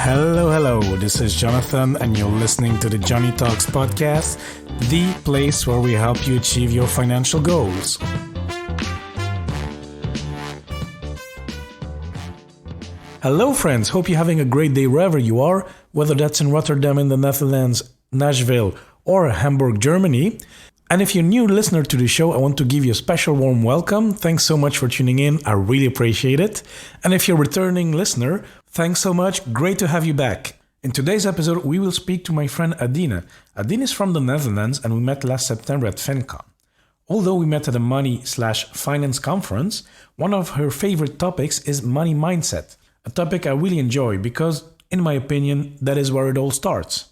Hello. This is Jonathan, and you're listening to the Johnny Talks podcast, the place where we help you achieve your financial goals. Hello, friends. Hope you're having a great day wherever you are, whether that's in Rotterdam in the Netherlands, Nashville, or Hamburg, Germany. And if you're a new listener to the show, I want to give you a special warm welcome. Thanks so much for tuning in. I really appreciate it. And if you're a returning listener, thanks so much. Great to have you back. In today's episode, we will speak to my friend Adine. Adine is from the Netherlands and we met last September at Fincon. Although we met at a money/finance conference, one of her favorite topics is money mindset. A topic I really enjoy because, in my opinion, that is where it all starts.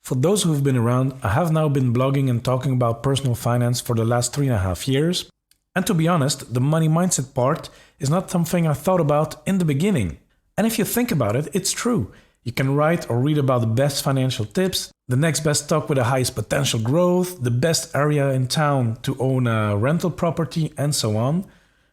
For those who have been around, I have now been blogging and talking about personal finance for the last 3.5 years. And to be honest, the money mindset part is not something I thought about in the beginning. And if you think about it, it's true. You can write or read about the best financial tips, the next best stock with the highest potential growth, the best area in town to own a rental property, and so on.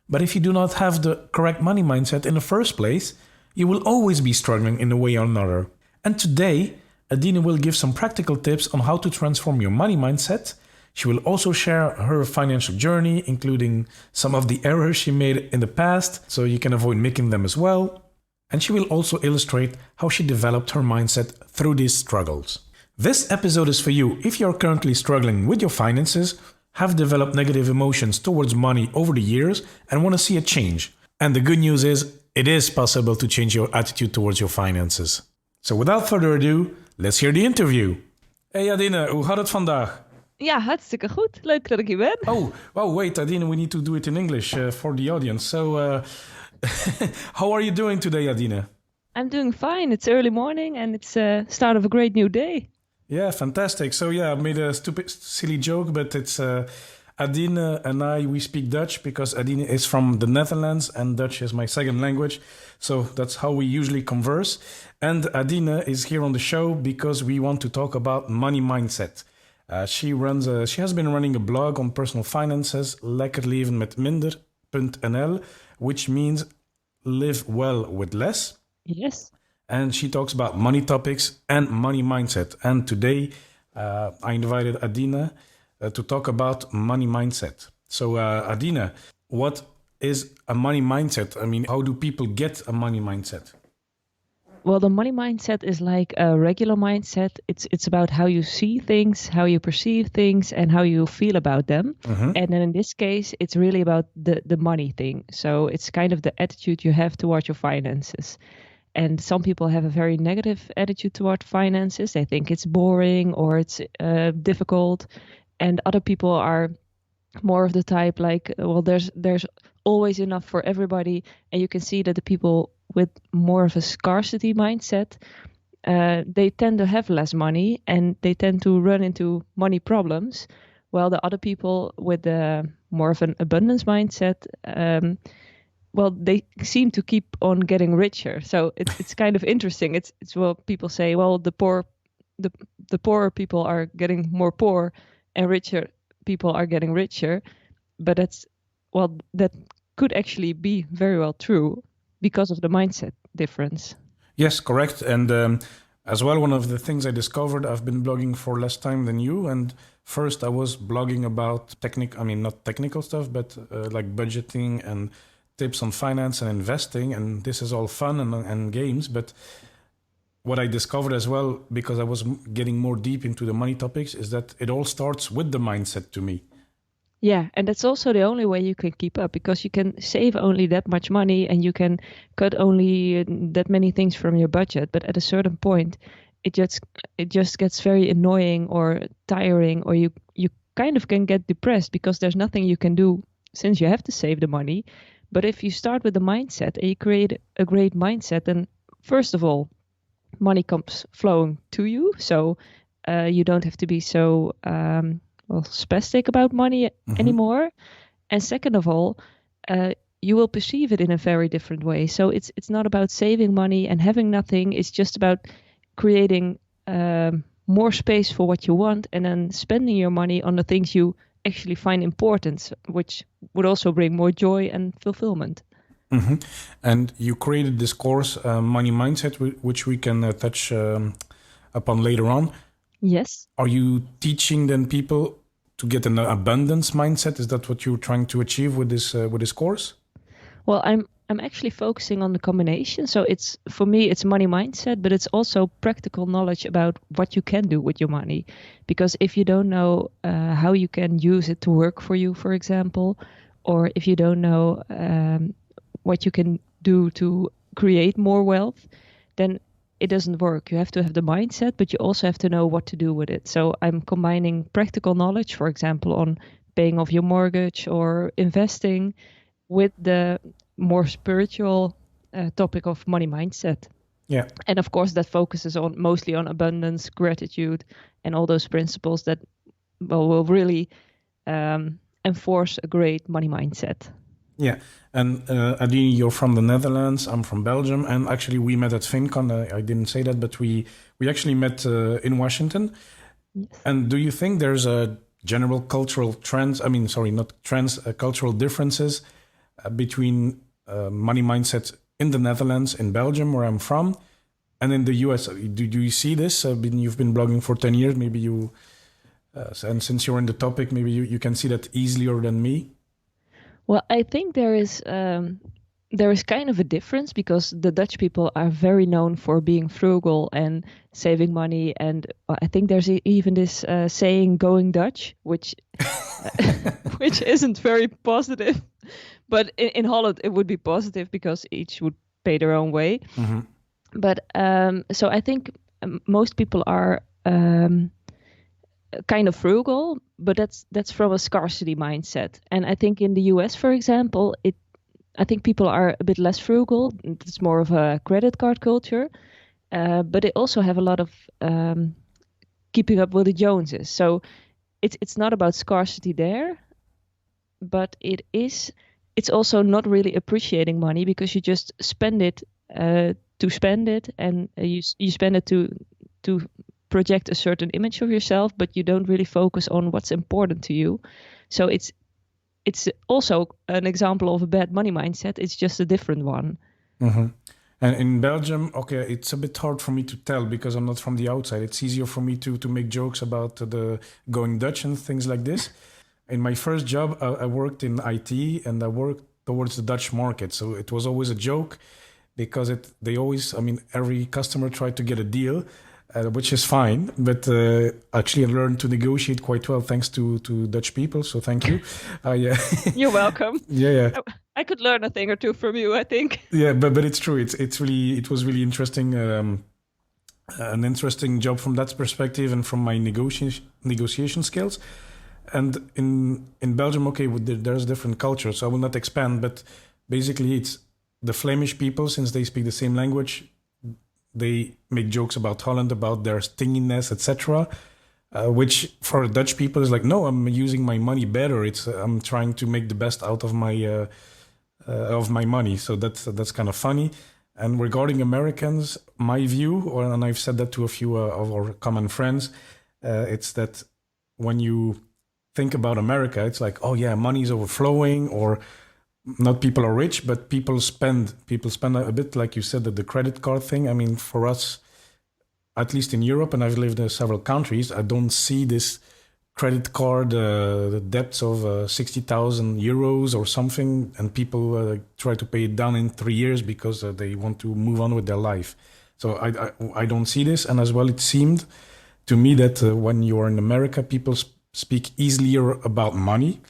But if you do not have the correct money mindset in the first place, you will always be struggling in a way or another. And today, Adine will give some practical tips on how to transform your money mindset. She will also share her financial journey, including some of the errors she made in the past, so you can avoid making them as well. And she will also illustrate how she developed her mindset through these struggles. This episode is for you if you're currently struggling with your finances, have developed negative emotions towards money over the years, and want to see a change. And the good news is, it is possible to change your attitude towards your finances. So without further ado, let's hear the interview. Hey Adine, hoe gaat het vandaag? Ja, hartstikke goed. Leuk dat ik hier ben. Oh, wait, Adine, we need to do it in English for the audience. So, how are you doing today, Adine? I'm doing fine. It's early morning and it's start of a great new day. Yeah, fantastic. So yeah, I made a silly joke, but it's Adine and we speak Dutch because Adine is from the Netherlands and Dutch is my second language. So that's how we usually converse. And Adine is here on the show because we want to talk about money mindset. She has been running a blog on personal finances, Lekker Leven met minder.nl, which means live well with less. Yes. And she talks about money topics and money mindset. And today I invited Adine to talk about money mindset. So Adine, what is a money mindset? I mean, how do people get a money mindset? Well, the money mindset is like a regular mindset. It's about how you see things, how you perceive things, and how you feel about them. Mm-hmm. And then in this case, it's really about the money thing. So it's kind of the attitude you have towards your finances. And some people have a very negative attitude toward finances. They think it's boring or it's difficult. And other people are more of the type like, well, there's always enough for everybody. And you can see that the people with more of a scarcity mindset, they tend to have less money and they tend to run into money problems. While the other people with more of an abundance mindset, they seem to keep on getting richer. So it's kind of interesting. It's what people say, well, the poorer people are getting more poor and richer people are getting richer. But that could actually be very well true because of the mindset difference. Yes, correct. And as well, one of the things I discovered, I've been blogging for less time than you. And first I was blogging about not technical stuff, but like budgeting and tips on finance and investing. And this is all fun and games. But what I discovered as well, because I was getting more deep into the money topics, is that it all starts with the mindset to me. Yeah, and that's also the only way you can keep up, because you can save only that much money and you can cut only that many things from your budget. But at a certain point, it just gets very annoying or tiring, or you kind of can get depressed because there's nothing you can do since you have to save the money. But if you start with the mindset and you create a great mindset, then first of all, money comes flowing to you. So you don't have to be so spastic about money anymore. And second of all, you will perceive it in a very different way. So it's not about saving money and having nothing. It's just about creating more space for what you want and then spending your money on the things you actually find important, which would also bring more joy and fulfillment. And you created this course, Money Mindset, which we can touch upon later on. Yes. Are you teaching then people to get an abundance mindset? Is that what you're trying to achieve with this course? Well, I'm actually focusing on the combination. So it's, for me, it's money mindset, but it's also practical knowledge about what you can do with your money. Because if you don't know how you can use it to work for you, for example, or if you don't know what you can do to create more wealth, then it doesn't work. You have to have the mindset, but you also have to know what to do with it. So I'm combining practical knowledge, for example, on paying off your mortgage or investing, with the more spiritual topic of money mindset. Yeah. And of course, that focuses on mostly on abundance, gratitude, and all those principles that will really enforce a great money mindset. Yeah, and Adine, you're from the Netherlands. I'm from Belgium, and actually we met at Fincon. I didn't say that, but we actually met in Washington. Yes. And do you think there's a general cultural trends? I mean, sorry, not trends, cultural differences between money mindset in the Netherlands, in Belgium, where I'm from, and in the US? Do you see this? You've been blogging for 10 years. Maybe you, and since you're in the topic, maybe you can see that easier than me. Well, I think there is kind of a difference, because the Dutch people are very known for being frugal and saving money, and I think there's even this saying "going Dutch," which which isn't very positive. But in Holland, it would be positive because each would pay their own way. Mm-hmm. But so I think most people are kind of frugal, but that's from a scarcity mindset. And I think in the US, for example, I think people are a bit less frugal. It's more of a credit card culture, but they also have a lot of keeping up with the Joneses. So it's not about scarcity there, but it's also not really appreciating money, because you just spend it to spend it, and you spend it to project a certain image of yourself, but you don't really focus on what's important to you. So it's also an example of a bad money mindset. It's just a different one. Mm-hmm. And in Belgium, okay, it's a bit hard for me to tell because I'm not from the outside. It's easier for me to make jokes about the going Dutch and things like this. In my first job, I worked in IT, and I worked towards the Dutch market. So it was always a joke, because every customer tried to get a deal, which is fine. But actually, I learned to negotiate quite well thanks to Dutch people. So thank you. You're welcome. Yeah. I could learn a thing or two from you, I think. Yeah, but it's true. It was really interesting. An interesting job from that perspective, and from my negotiation skills. And in Belgium, okay, there's different cultures, so I will not expand, but basically it's the Flemish people, since they speak the same language, they make jokes about Holland, about their stinginess, etc., which for Dutch people is like, no, I'm using my money better. I'm trying to make the best out of my money. So that's kind of funny. And regarding Americans, my view, and I've said that to a few of our common friends, it's that when you think about America, it's like, oh yeah, money is overflowing, or not people are rich, but people spend a bit, like you said, the credit card thing. I mean, for us, at least in Europe, and I've lived in several countries, I don't see this credit card the debts of 60,000 euros or something, and people try to pay it down in 3 years because they want to move on with their life. So I don't see this. And as well, it seemed to me that when you are in America, people speak easier about money.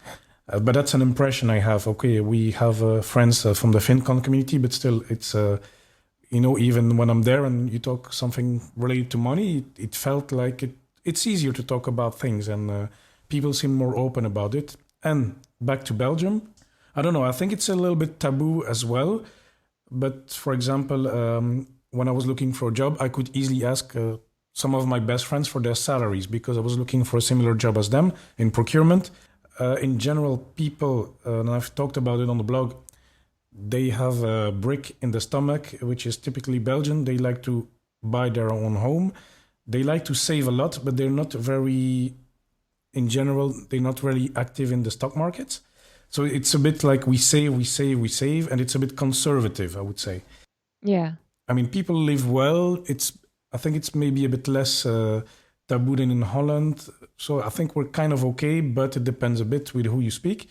But that's an impression I have. Okay, we have friends from the Fincon community, but still, it's, even when I'm there and you talk something related to money, it felt like it's easier to talk about things, and people seem more open about it. And back to Belgium, I don't know, I think it's a little bit taboo as well. But for example, when I was looking for a job, I could easily ask some of my best friends for their salaries, because I was looking for a similar job as them in procurement. In general, people, and I've talked about it on the blog, they have a brick in the stomach, which is typically Belgian. They like to buy their own home. They like to save a lot, but they're not very, in general, they're not really active in the stock markets. So it's a bit like we save, and it's a bit conservative, I would say. Yeah. I mean, people live well. I think it's maybe a bit less taboo than in Holland. So I think we're kind of okay, but it depends a bit with who you speak.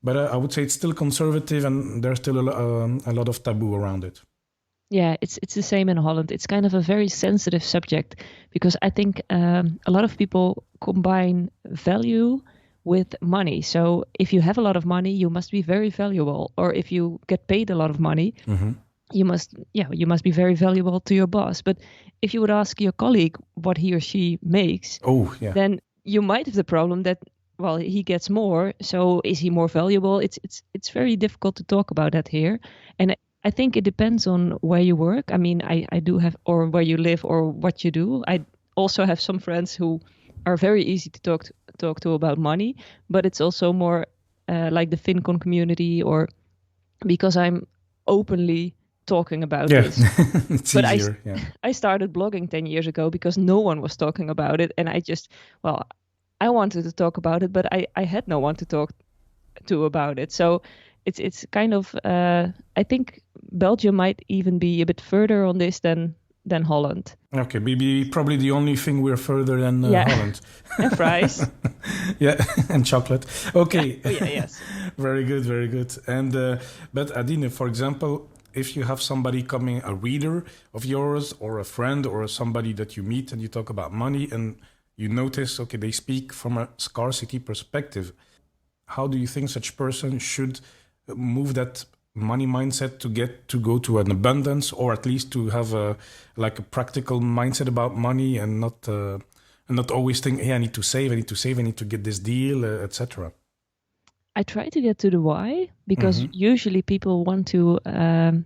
But I would say it's still conservative, and there's still a lot of taboo around it. Yeah, it's the same in Holland. It's kind of a very sensitive subject because I think a lot of people combine value with money. So if you have a lot of money, you must be very valuable. Or if you get paid a lot of money, you must be very valuable to your boss. But if you would ask your colleague what he or she makes, then you might have the problem that, well, he gets more. So is he more valuable? It's very difficult to talk about that here. And I think it depends on where you work. I mean, I do have, or where you live, or what you do. I also have some friends who are very easy to talk to about money, but it's also more like the Fincon community, or because I'm openly talking about this. It's but easier. I started blogging 10 years ago because no one was talking about it, and I wanted to talk about it, but I had no one to talk to about it. So it's kind of I think Belgium might even be a bit further on this than Holland. Okay, maybe probably the only thing we're further than Holland. And fries. Yeah, and chocolate. Okay. Yes. Very good, very good. And but Adine, for example, if you have somebody coming, a reader of yours, or a friend, or somebody that you meet, and you talk about money, and you notice, okay, they speak from a scarcity perspective. How do you think such person should move that money mindset to go to an abundance, or at least to have a practical mindset about money, and not always think, hey, I need to save, I need to get this deal, etc. I try to get to the why, because usually people want to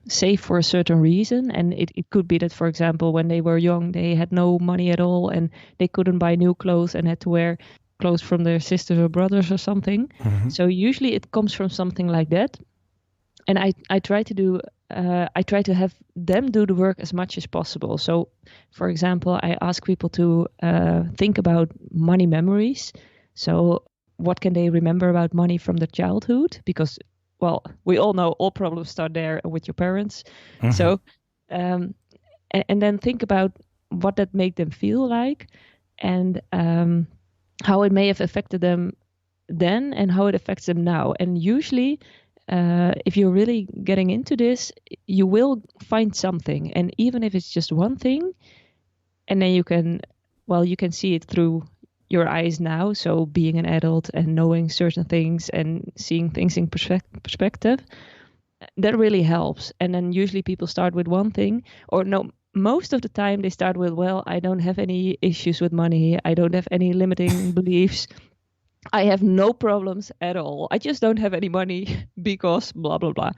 save for a certain reason. And it could be that, for example, when they were young, they had no money at all and they couldn't buy new clothes and had to wear clothes from their sisters or brothers or something. So usually it comes from something like that. And I try to have them do the work as much as possible. So, for example, I ask people to think about money memories. So what can they remember about money from their childhood? Because, well, we all know all problems start there with your parents. So, and then think about what that made them feel like, and how it may have affected them then and how it affects them now. And usually, if you're really getting into this, you will find something. And even if it's just one thing, and then you can see it through your eyes now. So being an adult and knowing certain things and seeing things in perspective, that really helps. And then usually people start with one thing, or no, most of the time they start with, well, I don't have any issues with money. I don't have any limiting beliefs. I have no problems at all. I just don't have any money because blah, blah, blah.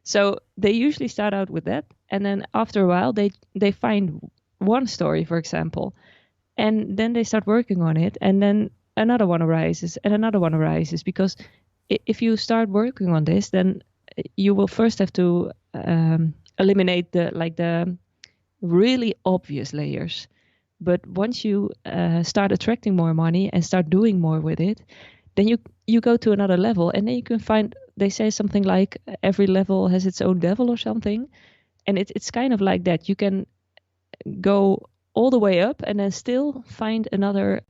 So they usually start out with that. And then after a while, they find one story, for example, and then they start working on it. And then another one arises and another one arises. Because if you start working on this, then you will first have to eliminate the really obvious layers. But once you start attracting more money and start doing more with it, then you go to another level, and then you can find, they say something like every level has its own devil or something. And it's kind of like that. You can go all the way up and then still find another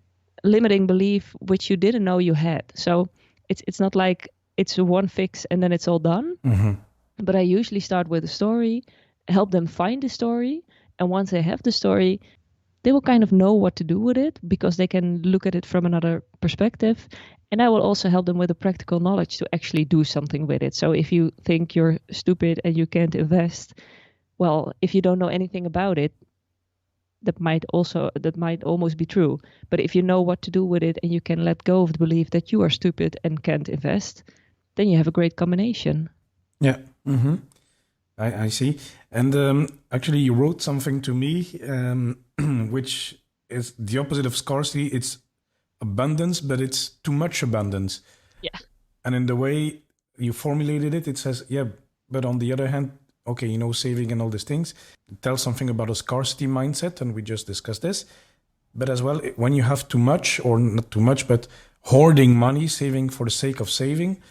limiting belief which you didn't know you had. So it's not like it's a one fix and then it's all done. But I usually start with a story, help them find the story. And once they have the story, they will kind of know what to do with it because they can look at it from another perspective. And I will also help them with the practical knowledge to actually do something with it. So if you think you're stupid and you can't invest, well, if you don't know anything about it, that might almost be true. But if you know what to do with it and you can let go of the belief that you are stupid and can't invest, then you have a great combination. Yeah. I see. And actually, you wrote something to me, which is the opposite of scarcity. It's abundance, but it's too much abundance. Yeah. And in the way you formulated it, it says, yeah, but on the other hand, okay, saving and all these things, it tells something about a scarcity mindset, and we just discussed this. But as well, when you have too much, or not too much, but hoarding money, saving for the sake of saving,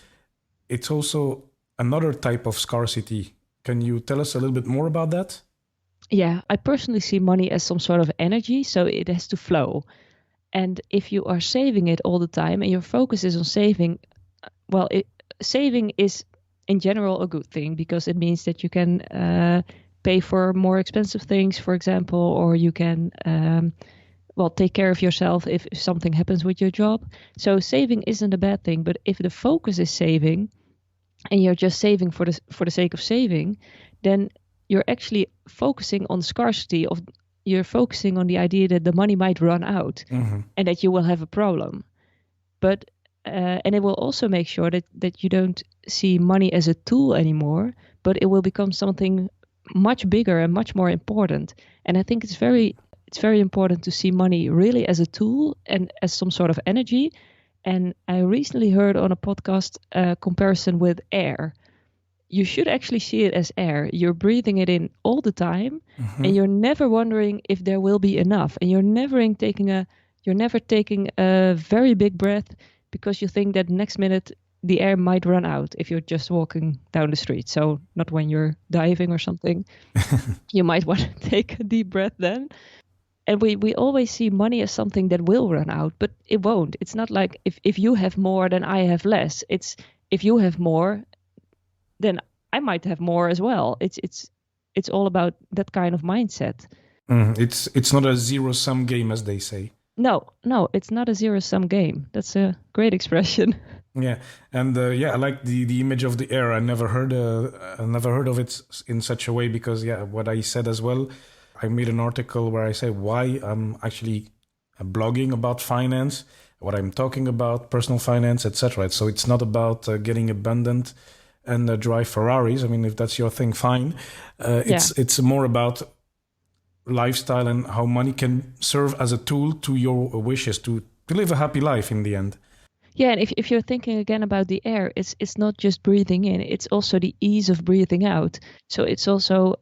it's also another type of scarcity. Can you tell us a little bit more about that? Yeah, I personally see money as some sort of energy, so it has to flow. And if you are saving it all the time and your focus is on saving, well, saving is in general a good thing because it means that you can pay for more expensive things, for example, or you can take care of yourself if something happens with your job. So saving isn't a bad thing, but if the focus is saving and you're just saving for the sake of saving, then you're actually focusing on scarcity of you're focusing on the idea that the money might run out and that you will have a problem. But and it will also make sure that you don't see money as a tool anymore, but it will become something much bigger and much more important. And I think it's very important to see money really as a tool and as some sort of energy. And I recently heard on a podcast a comparison with air. You should actually see it as air. You're breathing it in all the time, and you're never wondering if there will be enough. And you're never taking a very big breath because you think that next minute the air might run out if you're just walking down the street. So not when you're diving or something. You might want to take a deep breath then. And we always see money as something that will run out, but it won't. It's not like if you have more, then I have less. It's if you have more, then I might have more as well. It's all about that kind of mindset. It's not a zero-sum game, as they say. No, it's not a zero-sum game. That's a great expression. Yeah, and I like the image of the air. I never heard of it in such a way because what I said as well. I made an article where I say why I'm actually blogging about finance, what I'm talking about, personal finance, etc. So it's not about getting abundant and drive Ferraris. I mean, if that's your thing, fine. It's more about lifestyle and how money can serve as a tool to your wishes to live a happy life in the end. Yeah, and if you're thinking again about the air, it's not just breathing in, it's also the ease of breathing out. So it's also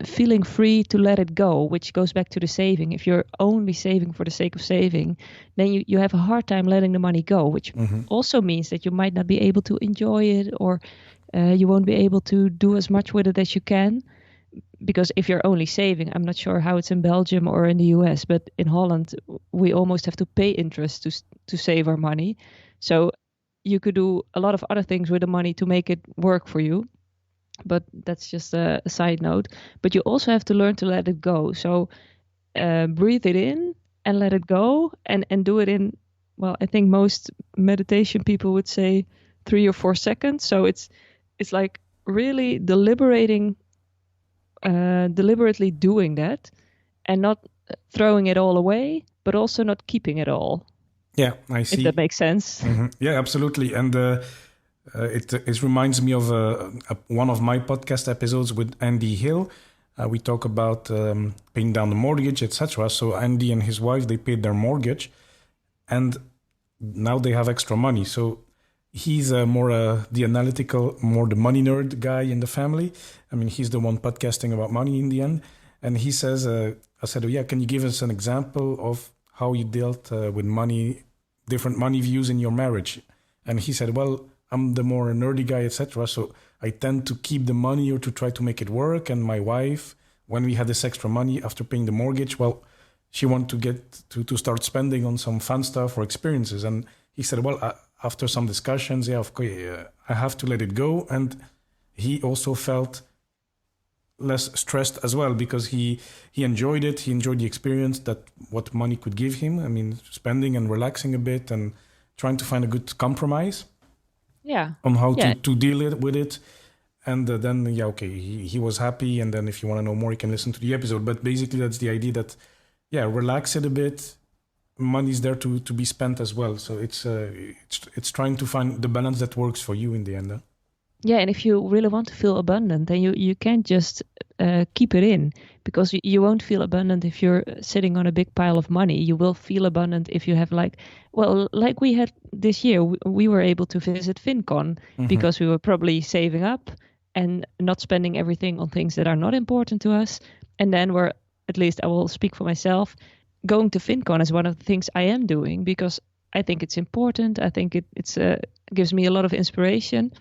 feeling free to let it go, which goes back to the saving. If you're only saving for the sake of saving, then you have a hard time letting the money go, which also means that you might not be able to enjoy it, or you won't be able to do as much with it as you can. Because if you're only saving, I'm not sure how it's in Belgium or in the US, but in Holland, we almost have to pay interest to save our money. So you could do a lot of other things with the money to make it work for you. But that's just a side note. But you also have to learn to let it go. So breathe it in and let it go and do it in, well, I think most meditation people would say 3 or 4 seconds. So it's like really deliberately doing that and not throwing it all away, but also not keeping it all. Yeah, I see. If that makes sense. Yeah, absolutely. And it reminds me of one of my podcast episodes with Andy Hill. We talk about paying down the mortgage, etc. So Andy and his wife, they paid their mortgage and now they have extra money. So he's more the analytical, more the money nerd guy in the family. I mean, he's the one podcasting about money in the end. And he says, I said, can you give us an example of how you dealt with money, different money views in your marriage? And he said, well, I'm the more nerdy guy, etc. So I tend to keep the money or to try to make it work. And my wife, when we had this extra money after paying the mortgage, well, she wanted to get to start spending on some fun stuff or experiences. And he said, well, after some discussions, I have to let it go. And he also felt less stressed as well because he enjoyed it. He enjoyed the experience that what money could give him. I mean, spending and relaxing a bit and trying to find a good compromise. Yeah. On how to deal with it. And then, he was happy. And then if you want to know more, you can listen to the episode. But basically, that's the idea that, relax it a bit. Money's there to be spent as well. So it's trying to find the balance that works for you in the end. Yeah, and if you really want to feel abundant, then you can't just keep it in, because you won't feel abundant if you're sitting on a big pile of money. You will feel abundant if you have like we had this year, we were able to visit Fincon because we were probably saving up and not spending everything on things that are not important to us. And then at least I will speak for myself, going to Fincon is one of the things I am doing because I think it's important. I think it's gives me a lot of inspiration.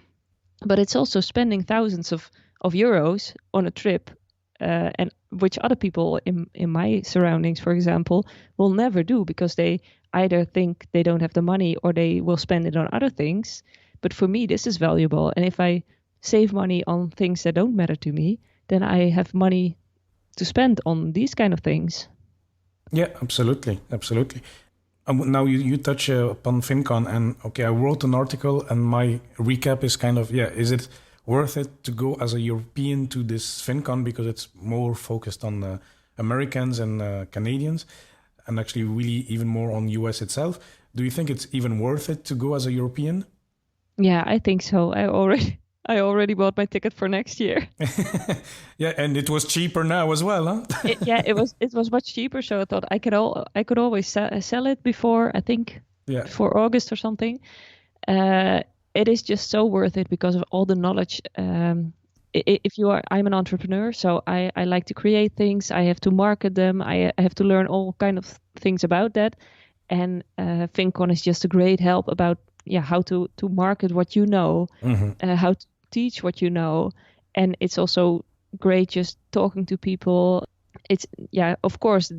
But it's also spending thousands of euros on a trip, and which other people in my surroundings, for example, will never do because they either think they don't have the money or they will spend it on other things. But for me, this is valuable. And if I save money on things that don't matter to me, then I have money to spend on these kind of things. Yeah, absolutely. Absolutely. Now you touch upon Fincon, and okay, I wrote an article, and my recap is kind of, is it worth it to go as a European to this Fincon because it's more focused on Americans and Canadians, and actually really even more on US itself. Do you think it's even worth it to go as a European? Yeah, I think so. I already bought my ticket for next year. Yeah, and it was cheaper now as well, huh? It was much cheaper, so I thought I could always sell it before, I think, for August or something. It is just so worth it because of all the knowledge. I'm an entrepreneur, so I like to create things. I have to market them. I have to learn all kind of things about that. And Fincon is just a great help about how to market what you know, how to teach what you know. And it's also great just talking to people. It's of course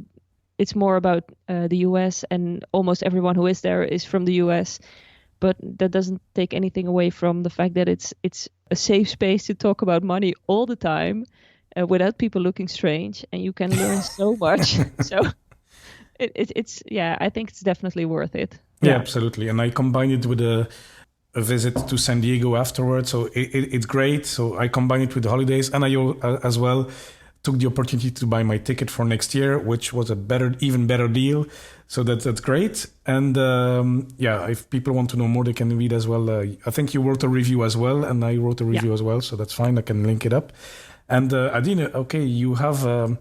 it's more about the US, and almost everyone who is there is from the US, but that doesn't take anything away from the fact that it's a safe space to talk about money all the time without people looking strange, and you can learn so much. So it's I think it's definitely worth it. Yeah, absolutely. And I combine it with a visit to San Diego afterwards. So it's great. So I combine it with the holidays, and I as well took the opportunity to buy my ticket for next year, which was even better deal. So that's great. And if people want to know more, they can read as well. I think you wrote a review as well, and I wrote a review as well. So that's fine. I can link it up. And Adine, okay, you have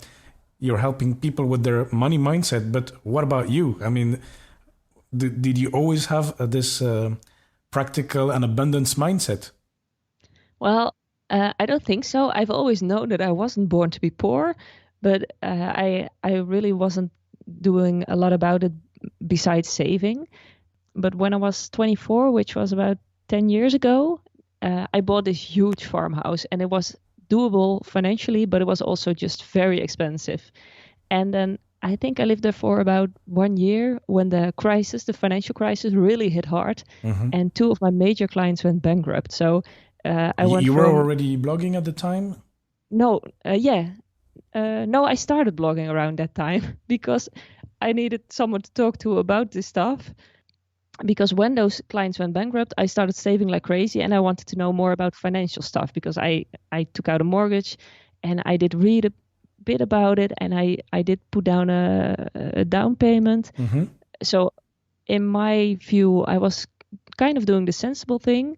you're helping people with their money mindset, but what about you? I mean, did you always have this practical and abundance mindset? Well, I don't think so. I've always known that I wasn't born to be poor, but I really wasn't doing a lot about it besides saving. But when I was 24, which was about 10 years ago, I bought this huge farmhouse, and it was doable financially, but it was also just very expensive. And then I think I lived there for about 1 year when the financial crisis really hit hard, and 2 of my major clients went bankrupt. So You were already blogging at the time? No, no, I started blogging around that time because I needed someone to talk to about this stuff. Because when those clients went bankrupt, I started saving like crazy, and I wanted to know more about financial stuff because I took out a mortgage, and I did read a bit about it, and I did put down a down payment. So in my view, I was kind of doing the sensible thing.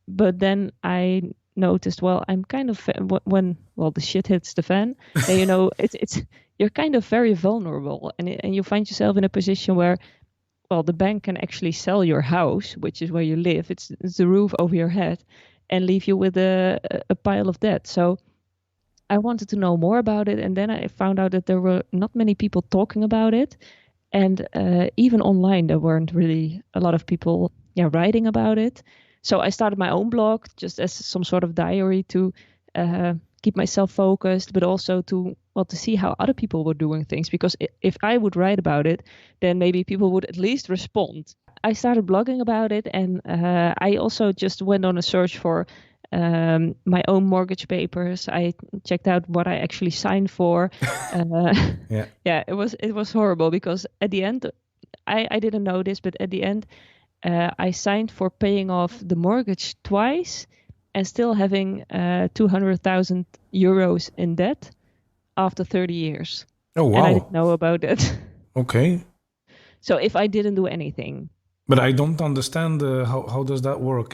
But then I noticed, well, I'm kind of when the shit hits the fan, and, it's you're kind of very vulnerable, and you find yourself in a position where, well, the bank can actually sell your house, which is where you live. It's the roof over your head, and leave you with a pile of debt. So I wanted to know more about it, and then I found out that there were not many people talking about it, and even online there weren't really a lot of people writing about it. So I started my own blog just as some sort of diary to keep myself focused, but also to see how other people were doing things. Because if I would write about it, then maybe people would at least respond. I started blogging about it, and I also just went on a search for my own mortgage papers. I checked out what I actually signed for. It was horrible because at the end, I didn't know this, but at the end, I signed for paying off the mortgage twice and still having 200,000 euros in debt after 30 years. Oh, wow. And I didn't know about it. Okay. So if I didn't do anything. But I don't understand how does that work?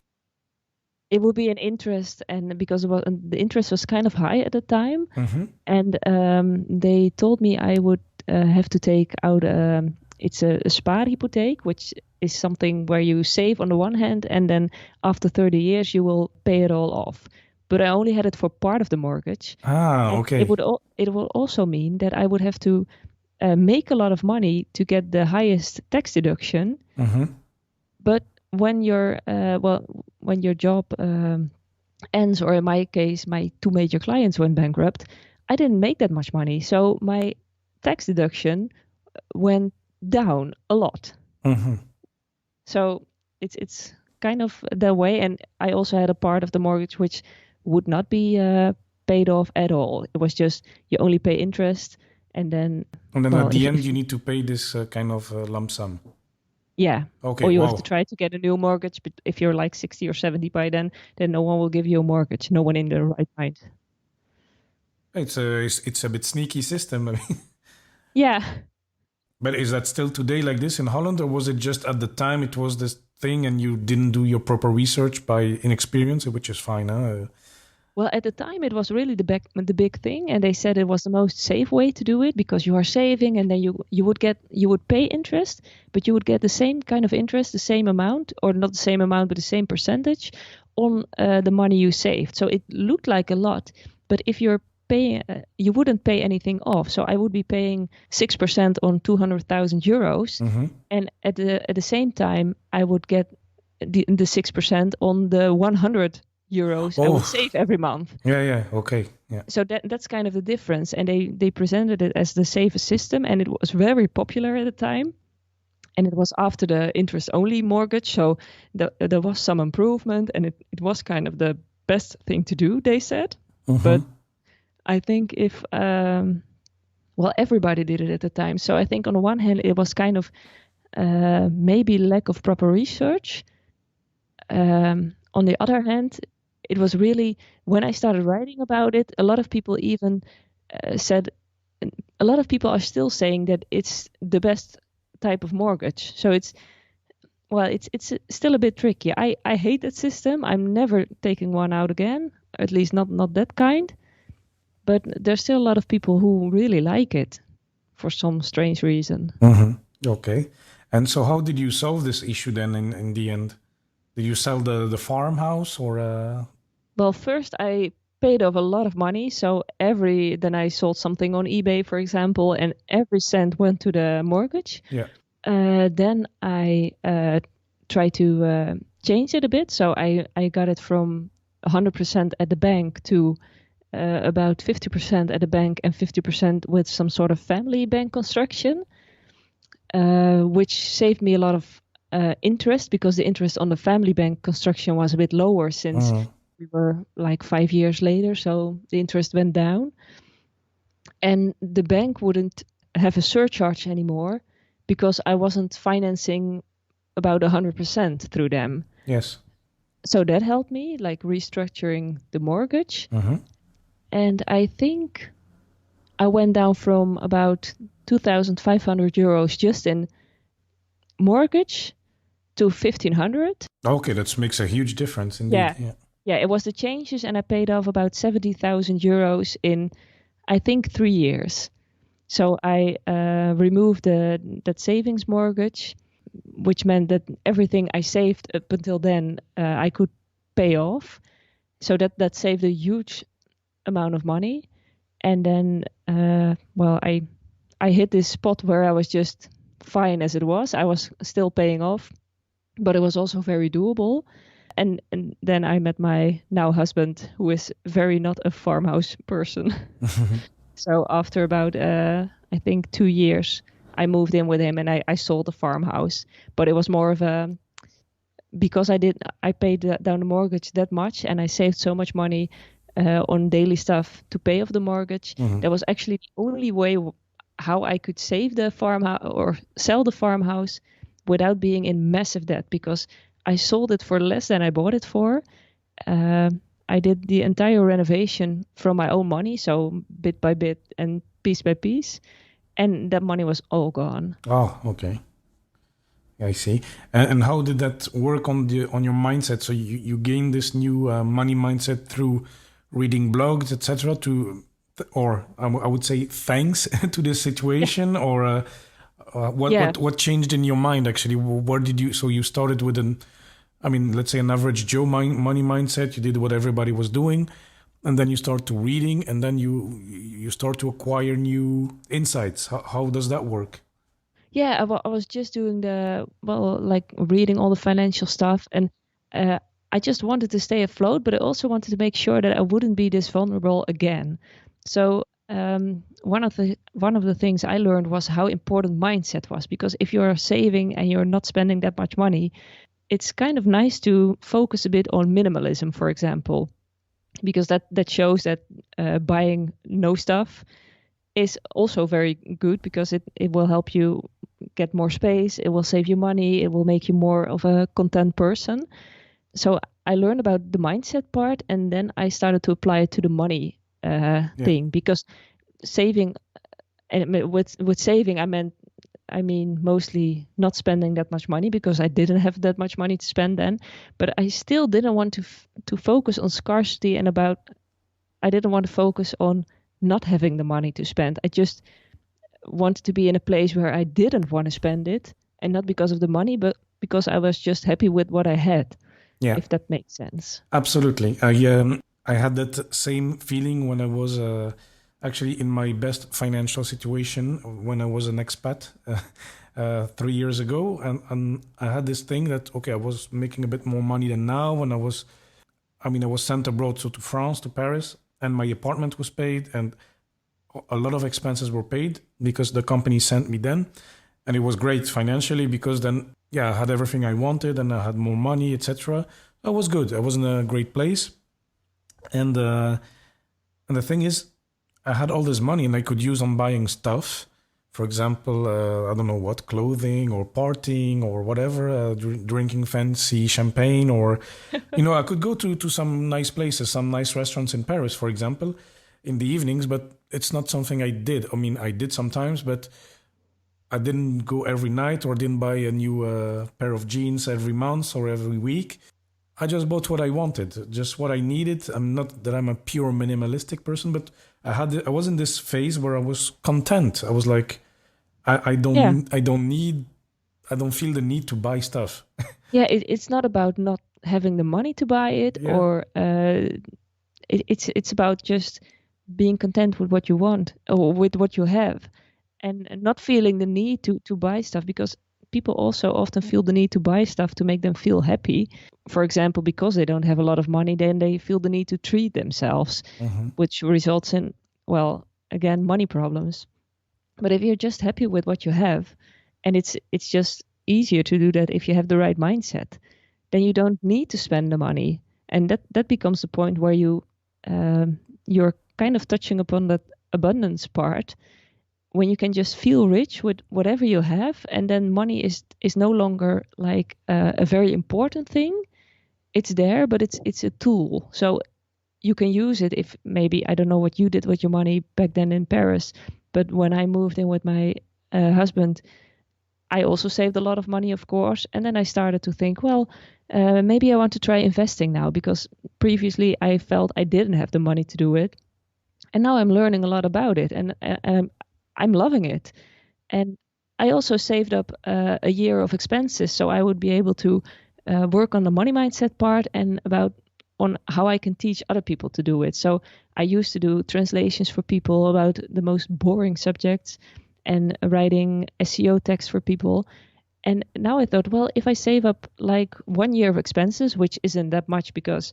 It would be an interest, and because the interest was kind of high at the time, and they told me I would have to take out it's a spaarhypotheek, which is something where you save on the one hand, and then after 30 years you will pay it all off. But I only had it for part of the mortgage. Okay. It would also mean that I would have to make a lot of money to get the highest tax deduction. But when your job ends, or in my case, my 2 major clients went bankrupt, I didn't make that much money. So my tax deduction went down a lot. So it's kind of that way. And I also had a part of the mortgage which would not be paid off at all. It was just you only pay interest, and then at the end you need to pay this kind of lump sum. Yeah. Okay. Or you have to try to get a new mortgage, but if you're like 60 or 70 by then no one will give you a mortgage. No one in their right mind. It's a bit sneaky system. I mean. Yeah. But is that still today like this in Holland, or was it just at the time it was this thing and you didn't do your proper research by inexperience, which is fine, huh? Well, at the time it was really the big thing, and they said it was the most safe way to do it because you are saving, and then you would pay interest, but you would get the same kind of interest, the same amount, or not the same amount, but the same percentage on the money you saved. So it looked like a lot, but if you're paying, you wouldn't pay anything off. So I would be paying 6% on 200,000 euros, and at the same time I would get the 6% on the 100 euros I would save every month. Yeah, okay. Yeah. So that's kind of the difference. And they presented it as the safest system, and it was very popular at the time. And it was after the interest-only mortgage, so there was some improvement, and it was kind of the best thing to do, they said. But I think if, everybody did it at the time. So I think on the one hand, it was kind of maybe lack of proper research. On the other hand, it was really, when I started writing about it, a lot of people even said, a lot of people are still saying that it's the best type of mortgage. So it's still a bit tricky. I hate that system. I'm never taking one out again, at least not that kind. But there's still a lot of people who really like it for some strange reason. Okay. And so how did you solve this issue then in the end? Did you sell the farmhouse or? Well, first I paid off a lot of money. So then I sold something on eBay, for example, and every cent went to the mortgage. Yeah. Then I tried to change it a bit. So I got it from 100% at the bank to about 50% at the bank and 50% with some sort of family bank construction, which saved me a lot of interest, because the interest on the family bank construction was a bit lower since we were like 5 years later, so the interest went down. And the bank wouldn't have a surcharge anymore because I wasn't financing about 100% through them. Yes. So that helped me, like restructuring the mortgage. And I think I went down from about 2,500 euros just in mortgage to 1,500. Okay, that makes a huge difference indeed. Yeah, it was the changes, and I paid off about 70,000 euros in, I think, 3 years. So I removed that savings mortgage, which meant that everything I saved up until then I could pay off. So that saved a huge amount of money. And then, I hit this spot where I was just fine as it was. I was still paying off, but it was also very doable. And then I met my now husband, who is very not a farmhouse person. So after about, I think 2 years, I moved in with him and I sold the farmhouse. But it was more of because I paid down the mortgage that much and I saved so much money on daily stuff to pay off the mortgage. That was actually the only way how I could save the farmhouse or sell the farmhouse without being in massive debt, because I sold it for less than I bought it for. I did the entire renovation from my own money, so bit by bit and piece by piece, and that money was all gone. Oh, okay. I see. And how did that work on your mindset? So you gained this new money mindset through reading blogs, etc. Or I would say thanks to this situation, or what changed in your mind actually? Where did you? So you started with let's say an average Joe money mindset. You did what everybody was doing, and then you start to reading, and then you start to acquire new insights. How does that work? Yeah, I was just doing like reading all the financial stuff, and uh, I just wanted to stay afloat, but I also wanted to make sure that I wouldn't be this vulnerable again. So one of the things I learned was how important mindset was, because if you're saving and you're not spending that much money, it's kind of nice to focus a bit on minimalism, for example, because that shows that buying no stuff is also very good, because it will help you get more space, it will save you money, it will make you more of a content person. So I learned about the mindset part, and then I started to apply it to the money thing, because saving, and with saving I mean mostly not spending that much money, because I didn't have that much money to spend then, but I still didn't want to focus on scarcity, and I didn't want to focus on not having the money to spend. I just wanted to be in a place where I didn't want to spend it, and not because of the money, but because I was just happy with what I had. Yeah, If that makes sense. absolutely. I had that same feeling when I was actually in my best financial situation when I was an expat 3 years ago, and I had this thing that okay, I was making a bit more money than now, and I was sent abroad, so to France, to Paris, and my apartment was paid, and a lot of expenses were paid because the company sent me then, and it was great financially because then yeah, I had everything I wanted and I had more money, etc. That was good. I was in a great place, and the thing is, I had all this money and I could use on buying stuff. For example, I don't know what, clothing or partying or whatever, drinking fancy champagne, or, I could go to some nice places, some nice restaurants in Paris, for example, in the evenings, but it's not something I did. I mean, I did sometimes, but I didn't go every night or didn't buy a new pair of jeans every month or every week. I just bought what I wanted, just what I needed. I'm not that I'm a pure minimalistic person, but I was in this phase where I was content. I was like, I Yeah. I don't feel the need to buy stuff. Yeah, it's not about not having the money to buy it, Yeah. or it's about just being content with what you want or with what you have, and not feeling the need to buy stuff, because people also often feel the need to buy stuff to make them feel happy. For example, because they don't have a lot of money, then they feel the need to treat themselves, Hmm. which results in, well, again, money problems. But if you're just happy with what you have, and it's just easier to do that if you have the right mindset, then you don't need to spend the money, and that becomes the point where you're kind of touching upon that abundance part, when you can just feel rich with whatever you have, and then money is no longer like a very important thing. It's there, but it's a tool. So you can use it if, maybe, I don't know what you did with your money back then in Paris, but when I moved in with my husband, I also saved a lot of money, of course. And then I started to think, well, maybe I want to try investing now, because previously I felt I didn't have the money to do it. And now I'm learning a lot about it, and I'm loving it. And I also saved up a year of expenses, so I would be able to work on the money mindset part, and about on how I can teach other people to do it. So I used to do translations for people about the most boring subjects, and writing SEO text for people. And now I thought, well, if I save up like 1 year of expenses, which isn't that much, because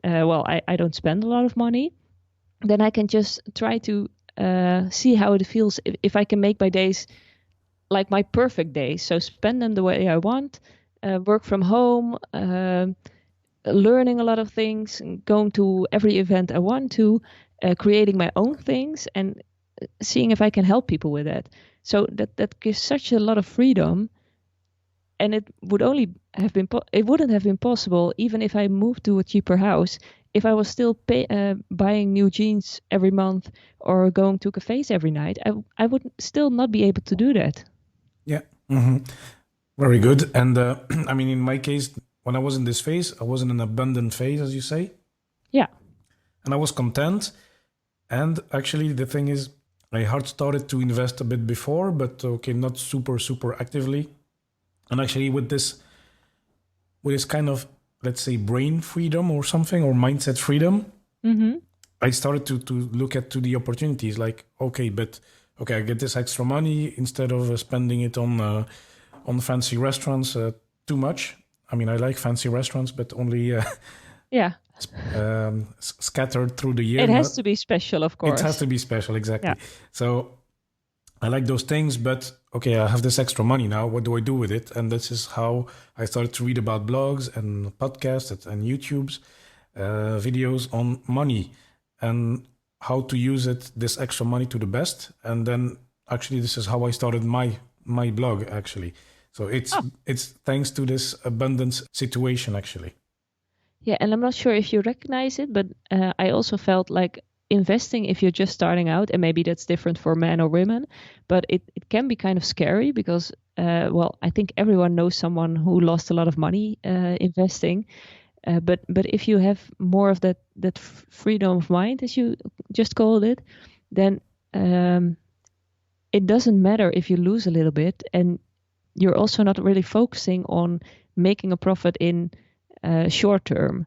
I don't spend a lot of money, then I can just try to see how it feels if I can make my days like my perfect days. So spend them the way I want, work from home, learning a lot of things, going to every event I want to, creating my own things, and seeing if I can help people with that. So that gives such a lot of freedom, and it wouldn't have been possible even if I moved to a cheaper house, if I was still buying new jeans every month or going to cafes every night. I would still not be able to do that. Yeah. Hmm. Very good. And I mean, in my case, when I was in this phase, I was in an abundant phase, as you say, Yeah. and I was content. And actually, the thing is, I had started to invest a bit before, but okay, not super actively. And actually, with this kind of, let's say, brain freedom or something, or mindset freedom, Mm-hmm. I started to look at to the opportunities. Like, okay, I get this extra money instead of spending it on fancy restaurants too much. I mean, I like fancy restaurants, but only Yeah. Scattered through the year. It has to be special, of course. It has to be special, exactly. Yeah. So I like those things, but okay, I have this extra money now. What do I do with it? And this is how I started to read about blogs and podcasts and YouTube's videos on money and how to use this extra money to the best. And then actually, this is how I started my blog, actually. So it's thanks to this abundance situation, actually. Yeah, and I'm not sure if you recognize it, but I also felt like investing, if you're just starting out, and maybe that's different for men or women, but it can be kind of scary because, I think everyone knows someone who lost a lot of money investing. But if you have more of that freedom of mind, as you just called it, then it doesn't matter if you lose a little bit, and you're also not really focusing on making a profit in short term,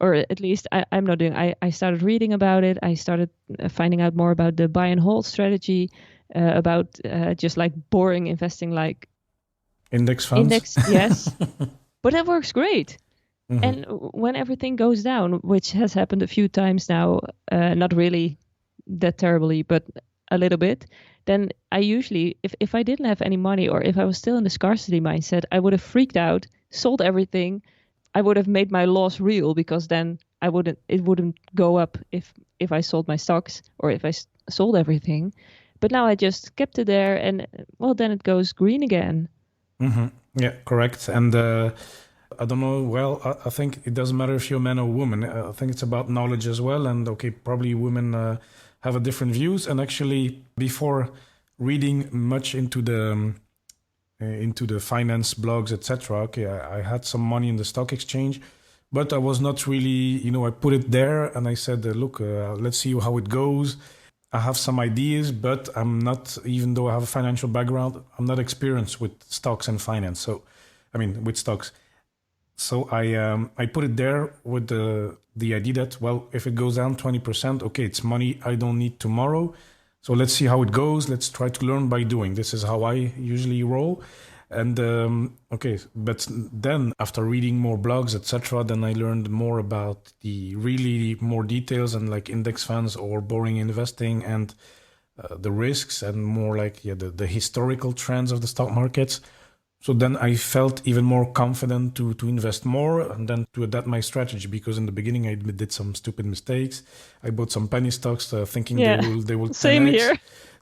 or at least I'm not doing. I started reading about it. I started finding out more about the buy and hold strategy, about just like boring investing, like index funds. Yes, but that works great. Mm-hmm. And when everything goes down, which has happened a few times now, not really that terribly, but a little bit, then I usually, if I didn't have any money or if I was still in the scarcity mindset, I would have freaked out, sold everything. I would have made my loss real because then it wouldn't go up if I sold my stocks or if I sold everything. But now I just kept it there, and then it goes green again. Mm-hmm. Yeah, correct. And I don't know. Well, I think it doesn't matter if you're a man or woman. I think it's about knowledge as well. And okay, probably women have a different views. And actually, before reading much into the finance blogs, etc. Okay, I had some money in the stock exchange, but I was not really, I put it there and I said, look, let's see how it goes. I have some ideas, but I'm not, even though I have a financial background, I'm not experienced with stocks and finance. So, with stocks. So I put it there with the idea that, well, if it goes down 20%, okay, it's money I don't need tomorrow. So let's see how it goes. Let's try to learn by doing. This is how I usually roll. And okay, but then after reading more blogs, etc., then I learned more about the really more details and like index funds or boring investing and the risks and more like the historical trends of the stock markets. So then I felt even more confident to invest more and then to adapt my strategy, because in the beginning I did some stupid mistakes. I bought some penny stocks thinking they will 10x, Same here.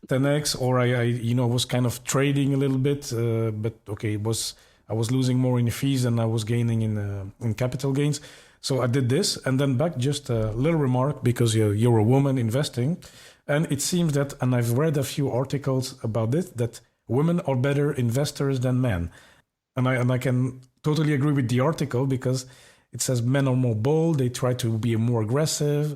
10x, or I was kind of trading a little bit, but okay, I was losing more in fees than I was gaining in capital gains. So I did this, and then back just a little remark, because you're a woman investing, and it seems that, and I've read a few articles about this, that women are better investors than men. And I can totally agree with the article, because it says men are more bold, they try to be more aggressive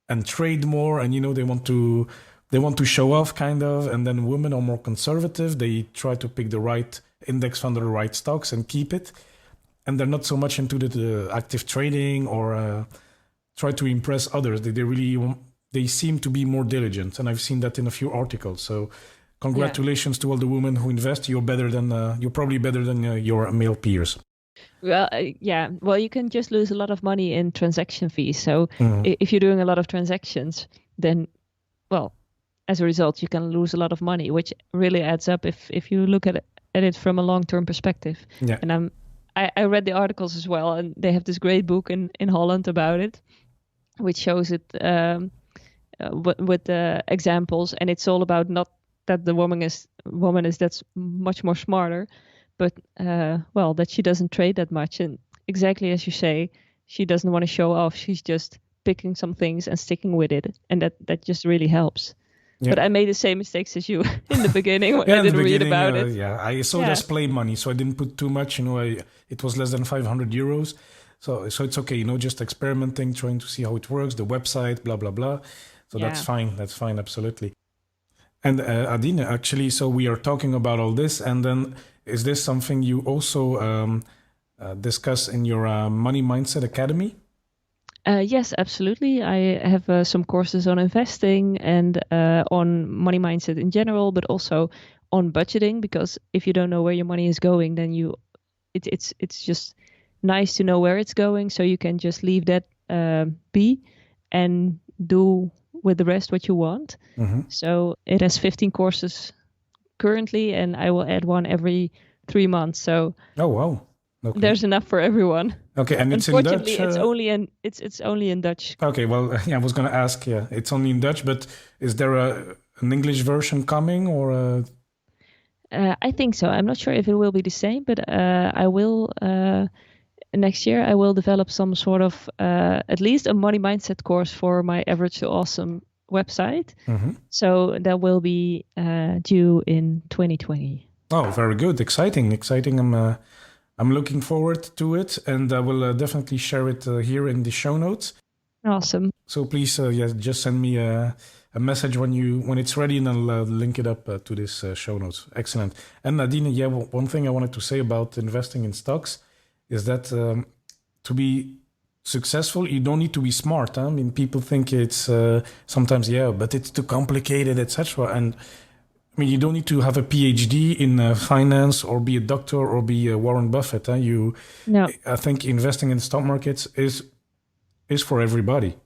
and trade more, and they want to show off kind of, and then women are more conservative, they try to pick the right index fund or the right stocks and keep it. And they're not so much into the active trading or try to impress others. They seem to be more diligent, and I've seen that in a few articles. So congratulations to all the women who invest. You're probably better than your male peers. Well, Well, you can just lose a lot of money in transaction fees. So if you're doing a lot of transactions, then, as a result, you can lose a lot of money, which really adds up if you look at it from a long-term perspective. Yeah. And I read the articles as well, and they have this great book in Holland about it, which shows it with the examples, and it's all about not that the woman is that's much more smarter, but that she doesn't trade that much, and exactly as you say, she doesn't want to show off. She's just picking some things and sticking with it, and that just really helps. Yeah. But I made the same mistakes as you in the beginning when I didn't read about it. Yeah, I saw it as play money, so I didn't put too much. It was less than 500 euros, so it's okay. Just experimenting, trying to see how it works, the website, blah blah blah. So that's fine. That's fine, absolutely. And Adine, actually, so we are talking about all this, and then is this something you also discuss in your Money Mindset Academy? Yes, absolutely. I have some courses on investing and on money mindset in general, but also on budgeting. Because if you don't know where your money is going, then it's just nice to know where it's going, so you can just leave that be and do with the rest what you want. So it has 15 courses currently, and I will add one every 3 months. So Oh, wow. Okay. there's enough for everyone. Okay, and it's in Unfortunately, Dutch. it's only in Dutch. Okay, well, yeah, I was going to ask. Yeah, it's only in Dutch, but is there an English version coming, or? I think so. I'm not sure if it will be the same, but I will next year. I will develop some sort of at least a money mindset course for my Average to Awesome website. So that will be due in 2020. Oh, very good, exciting. I'm looking forward to it, and I will definitely share it here in the show notes. Awesome. So please, just send me a message when it's ready, and I'll link it up to this show notes. Excellent. And Adine, yeah, one thing I wanted to say about investing in stocks is that to be successful, you don't need to be smart. Huh? I mean, people think it's sometimes, but it's too complicated, etc. And I mean, you don't need to have a PhD in finance or be a doctor or be Warren Buffett. Huh? No. I think investing in the stock markets is for everybody.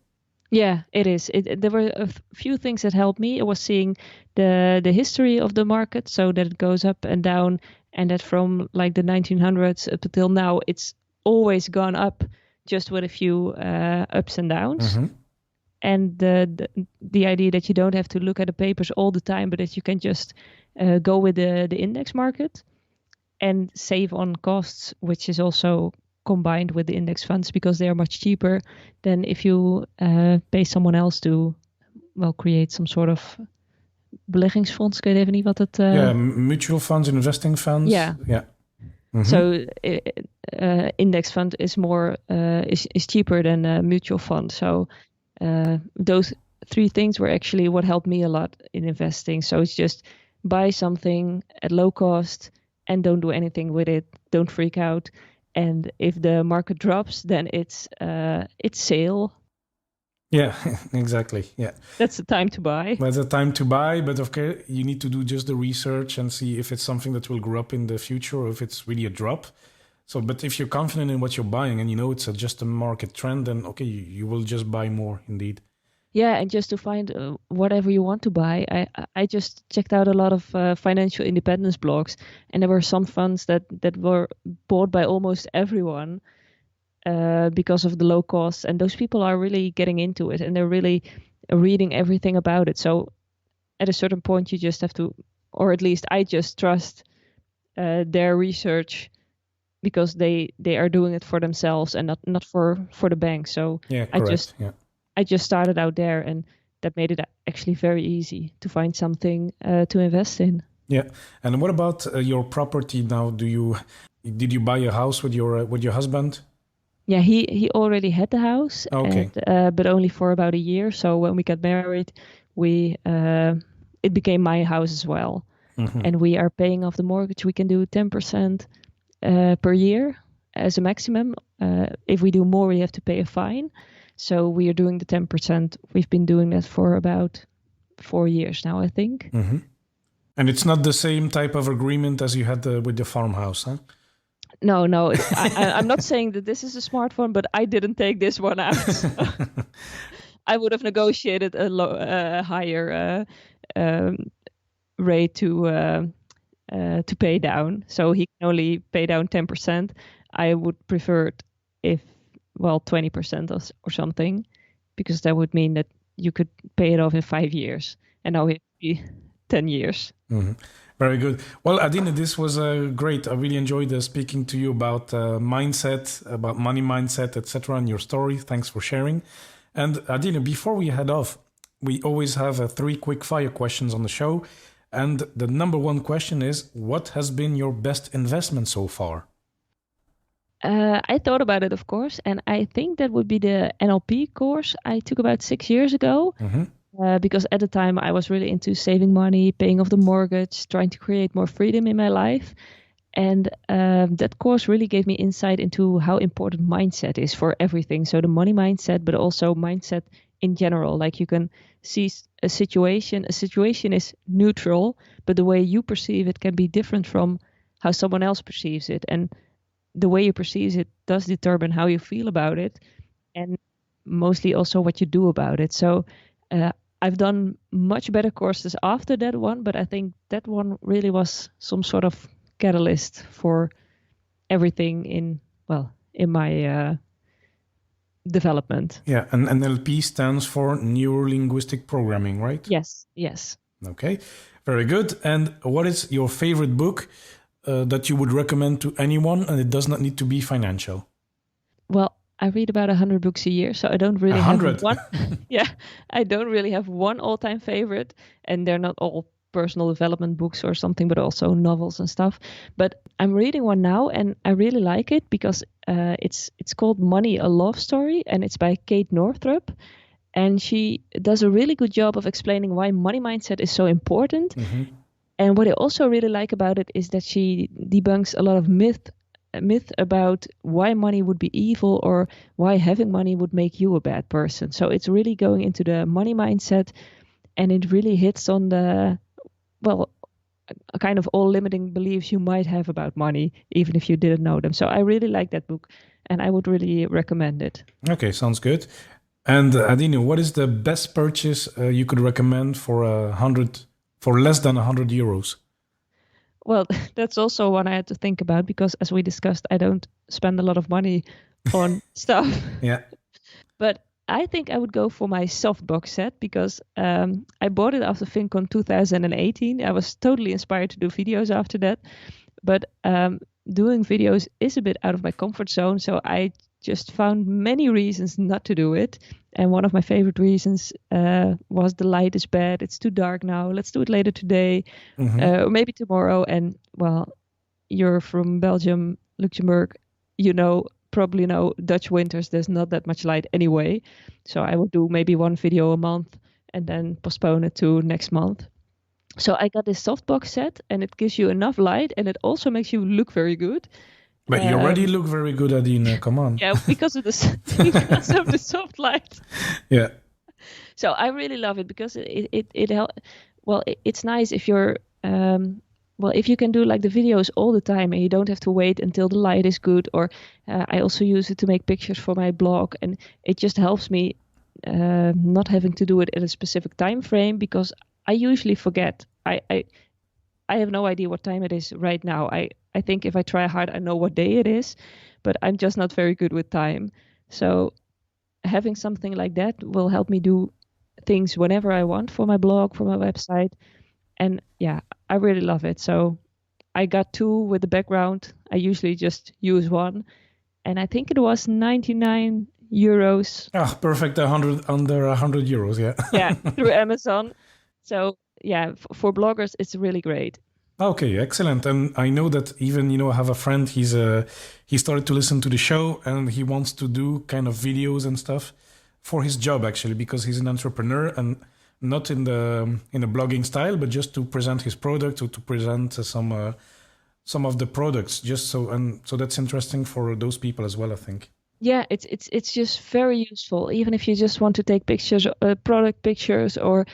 Yeah, it is. There were a few things that helped me. It was seeing the history of the market, so that it goes up and down, and that from like the 1900s up until now, it's always gone up, just with a few ups and downs. And the idea that you don't have to look at the papers all the time, but that you can just go with the index market and save on costs, which is also combined with the index funds, because they are much cheaper than if you pay someone else to create some sort of beleggingsfonds. Ik weet even niet wat het... mutual funds, investing funds. Yeah. So index fund is more is cheaper than a mutual fund. So those three things were actually what helped me a lot in investing. So it's just buy something at low cost and don't do anything with it. Don't freak out. And if the market drops, then it's sale. Yeah, exactly. Yeah, that's the time to buy. That's the time to buy, but okay, you need to do just the research and see if it's something that will grow up in the future or if it's really a drop. So, but if you're confident in what you're buying and you know it's just a market trend, then okay, you will just buy more indeed. Yeah, and just to find whatever you want to buy, I just checked out a lot of financial independence blogs, and there were some funds that were bought by almost everyone because of the low cost, and those people are really getting into it, and they're really reading everything about it. So at a certain point, you just have to, or at least I just trust their research, because they are doing it for themselves and not for the bank. So yeah, correct. I just started out there, and that made it actually very easy to find something to invest in. Yeah, and what about your property now? Did you buy a house with your husband? Yeah, he already had the house, okay, but only for about a year. So when we got married, it became my house as well, and we are paying off the mortgage. We can do 10% per year as a maximum. If we do more, we have to pay a fine. So we are doing the 10%. We've been doing that for about 4 years now, I think. And it's not the same type of agreement as you had with the farmhouse, huh? No. I'm not saying that this is a smart one, but I didn't take this one out. I would have negotiated a higher rate to pay down. So he can only pay down 10%. I would prefer it if 20% or something, because that would mean that you could pay it off in 5 years, and now it would be 10 years. Very good. Well, Adine, this was great. I really enjoyed speaking to you about mindset, about money mindset, etc., and your story. Thanks for sharing. And Adine, before we head off, we always have 3 quick-fire questions on the show. And the number 1 question is, what has been your best investment so far? I thought about it, of course, and I think that would be the NLP course I took about 6 years ago. Because at the time I was really into saving money, paying off the mortgage, trying to create more freedom in my life. And that course really gave me insight into how important mindset is for everything. So the money mindset, but also mindset in general. Like you can see a situation is neutral, but the way you perceive it can be different from how someone else perceives it. And the way you perceive it does determine how you feel about it, and mostly also what you do about it. So I've done much better courses after that one, but I think that one really was some sort of catalyst for everything in my development. Yeah, and NLP stands for Neuro-Linguistic Programming, right? Yes. Okay, very good. And what is your favorite book that you would recommend to anyone, and it does not need to be financial? Well, I read about 100 books a year, so I don't really 100? have one. Yeah, I don't really have one all-time favorite, and they're not all personal development books or something, but also novels and stuff. But I'm reading one now, and I really like it because it's called Money: A Love Story, and it's by Kate Northrup. And she does a really good job of explaining why money mindset is so important. Mm-hmm. And what I also really like about it is that she debunks a lot of myth about why money would be evil or why having money would make you a bad person. So it's really going into the money mindset, and it really hits on the, a kind of all limiting beliefs you might have about money, even if you didn't know them. So I really like that book, and I would really recommend it. Okay, sounds good. And Adine, what is the best purchase you could recommend for less than 100 euros? Well, that's also one I had to think about because, as we discussed, I don't spend a lot of money on stuff. Yeah. But I think I would go for my softbox set because I bought it after Fincon 2018. I was totally inspired to do videos after that. But doing videos is a bit out of my comfort zone. So I just found many reasons not to do it. And one of my favorite reasons was the light is bad. It's too dark now. Let's do it later today, or maybe tomorrow. And well, you're from Belgium, Luxembourg, probably know Dutch winters, there's not that much light anyway. So I would do maybe one video a month and then postpone it to next month. So I got this softbox set, and it gives you enough light, and it also makes you look very good. But you already look very good, Adine. Come on. Yeah, because of the soft light. Yeah. So I really love it because it helps. Well, it's nice if you're if you can do like the videos all the time and you don't have to wait until the light is good. Or I also use it to make pictures for my blog, and it just helps me not having to do it at a specific time frame because I usually forget. I have no idea what time it is right now. I think if I try hard, I know what day it is, but I'm just not very good with time. So having something like that will help me do things whenever I want for my blog, for my website. And yeah, I really love it. So I got two with the background. I usually just use one. And I think it was 99 euros. Ah, perfect. Under 100 euros, yeah. Yeah, through Amazon. So yeah, for bloggers, it's really great. Okay, excellent. And I know that even, I have a friend, he started to listen to the show and he wants to do kind of videos and stuff for his job, actually, because he's an entrepreneur and not in a blogging style, but just to present his product or to present some of the products, just so that's interesting for those people as well, I think. Yeah, it's just very useful, even if you just want to take pictures, product pictures or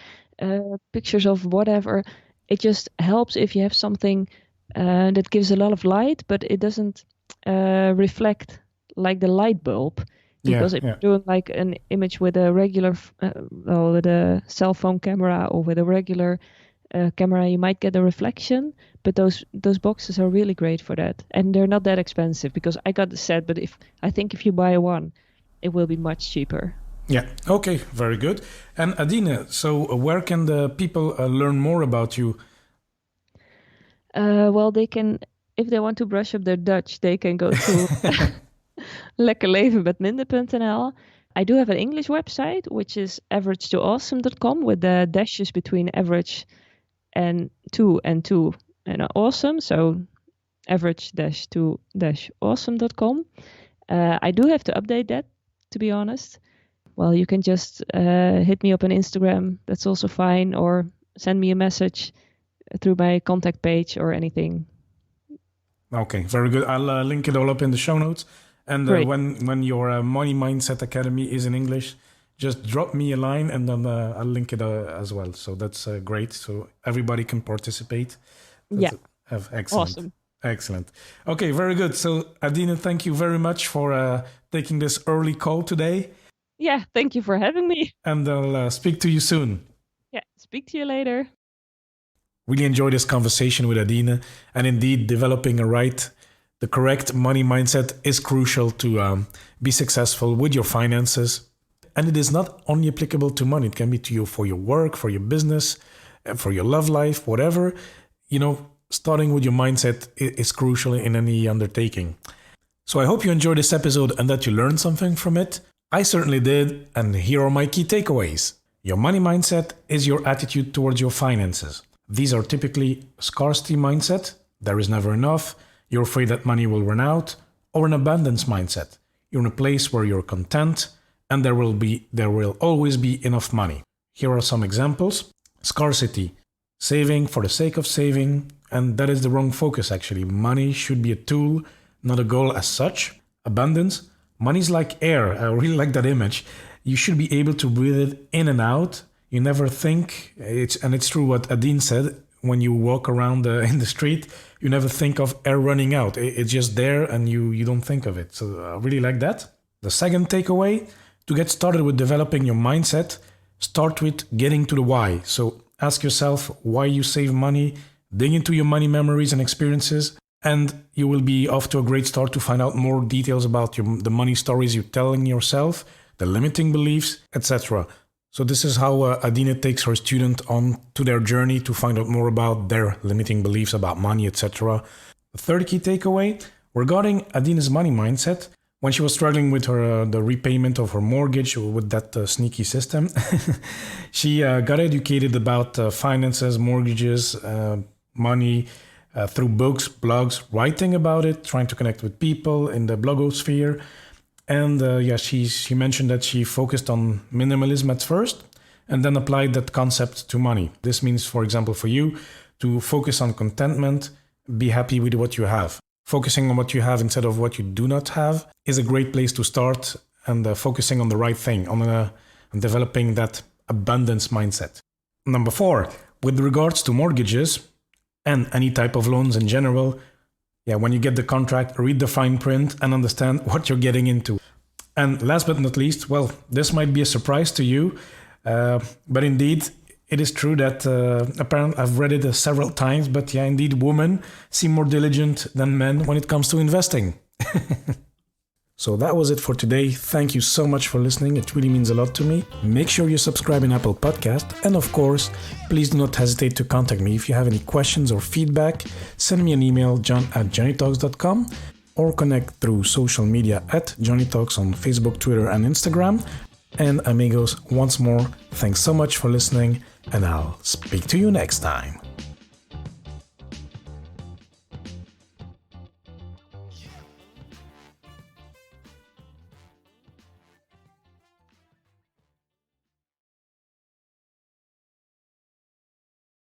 pictures of whatever. It just helps if you have something that gives a lot of light, but it doesn't reflect like the light bulb. Because if you're doing like an image with a regular, with a cell phone camera or with a regular camera, you might get a reflection. But those boxes are really great for that, and they're not that expensive because I got the set. But I think if you buy one, it will be much cheaper. Yeah. Okay. Very good. And Adine, so where can the people learn more about you? Well, they can, if they want to brush up their Dutch, they can go to Lekker Leven met minder.nl. I do have an English website, which is average2awesome.com with the dashes between average and two and awesome. So average-to-awesome.com. I do have to update that, to be honest. Well, you can just hit me up on Instagram. That's also fine. Or send me a message through my contact page or anything. Okay, very good. I'll link it all up in the show notes. And when your Money Mindset Academy is in English, just drop me a line and then I'll link it as well. So that's great. So everybody can participate. Excellent. Awesome. Excellent. Okay, very good. So Adine, thank you very much for taking this early call today. Yeah, thank you for having me. And I'll speak to you soon. Yeah, speak to you later. Really enjoyed this conversation with Adine. And indeed, developing the correct money mindset is crucial to be successful with your finances. And it is not only applicable to money. It can be to you for your work, for your business, for your love life, whatever. Starting with your mindset is crucial in any undertaking. So I hope you enjoyed this episode and that you learned something from it. I certainly did, and here are my key takeaways. Your money mindset is your attitude towards your finances. These are typically scarcity mindset, there is never enough, you're afraid that money will run out, or an abundance mindset. You're in a place where you're content and there will always be enough money. Here are some examples. Scarcity, saving for the sake of saving, and that is the wrong focus actually. Money should be a tool, not a goal as such. Abundance, money's like air. I really like that image. You should be able to breathe it in and out. You never think, it's true what Adine said, when you walk around in the street, you never think of air running out. It's just there and you don't think of it. So I really like that. The second takeaway, to get started with developing your mindset, start with getting to the why. So ask yourself why you save money, dig into your money memories and experiences, and you will be off to a great start to find out more details about the money stories you're telling yourself, the limiting beliefs, etc. So this is how Adine takes her student on to their journey to find out more about their limiting beliefs about money, etc. The third key takeaway regarding Adine's money mindset, when she was struggling with the repayment of her mortgage with that sneaky system, she got educated about finances, mortgages, money through books, blogs, writing about it, trying to connect with people in the blogosphere. And she mentioned that she focused on minimalism at first and then applied that concept to money. This means, for example, for you to focus on contentment, be happy with what you have. Focusing on what you have instead of what you do not have is a great place to start, and focusing on the right thing, on developing that abundance mindset. Number 4, with regards to mortgages and any type of loans in general, when you get the contract, read the fine print and understand what you're getting into. And last but not least, this might be a surprise to you, but indeed, it is true that apparently I've read it several times, but indeed, women seem more diligent than men when it comes to investing. So that was it for today. Thank you so much for listening. It really means a lot to me. Make sure you subscribe in Apple Podcast. And of course, please do not hesitate to contact me. If you have any questions or feedback, send me an email, john@johnnytalks.com, or connect through social media at Johnny Talks on Facebook, Twitter, and Instagram. And amigos, once more, thanks so much for listening, and I'll speak to you next time.